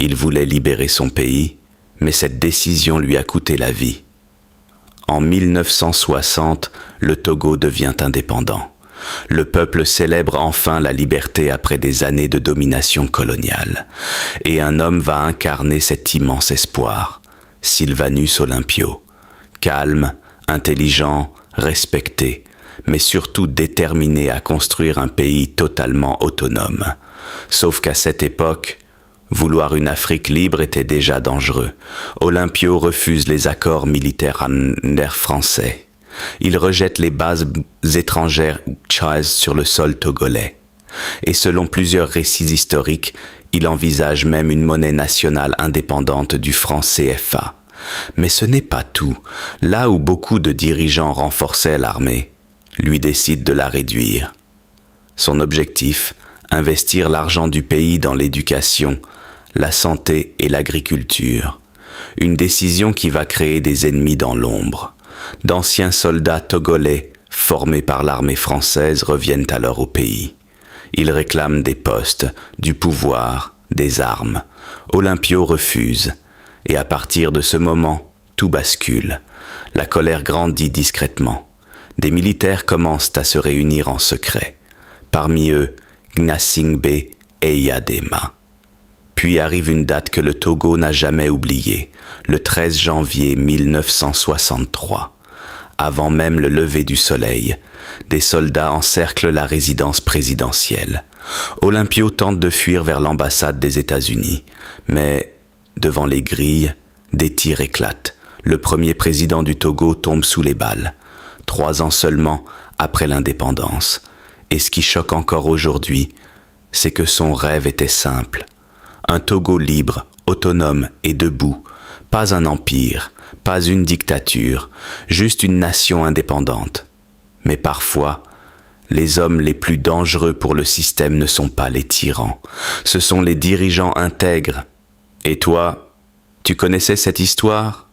Il voulait libérer son pays, mais cette décision lui a coûté la vie. En 1960, le Togo devient indépendant. Le peuple célèbre enfin la liberté après des années de domination coloniale. Et un homme va incarner cet immense espoir, Sylvanus Olympio. Calme, intelligent, respecté, mais surtout déterminé à construire un pays totalement autonome. Sauf qu'à cette époque, vouloir une Afrique libre était déjà dangereux. Olympio refuse les accords militaires français. Il rejette les bases étrangères sur le sol togolais. Et selon plusieurs récits historiques, il envisage même une monnaie nationale indépendante du franc CFA. Mais ce n'est pas tout. Là où beaucoup de dirigeants renforçaient l'armée, lui décide de la réduire. Son objectif, investir l'argent du pays dans l'éducation, la santé et l'agriculture. Une décision qui va créer des ennemis dans l'ombre. D'anciens soldats togolais, formés par l'armée française, reviennent alors au pays. Ils réclament des postes, du pouvoir, des armes. Olympio refuse. Et à partir de ce moment, tout bascule. La colère grandit discrètement. Des militaires commencent à se réunir en secret. Parmi eux, Gnassingbé et Eyadema. Puis arrive une date que le Togo n'a jamais oubliée, le 13 janvier 1963. Avant même le lever du soleil, des soldats encerclent la résidence présidentielle. Olympio tente de fuir vers l'ambassade des États-Unis, mais devant les grilles, des tirs éclatent. Le premier président du Togo tombe sous les balles, 3 ans seulement après l'indépendance. Et ce qui choque encore aujourd'hui, c'est que son rêve était simple. Un Togo libre, autonome et debout, pas un empire, pas une dictature, juste une nation indépendante. Mais parfois, les hommes les plus dangereux pour le système ne sont pas les tyrans, ce sont les dirigeants intègres. Et toi, tu connaissais cette histoire ?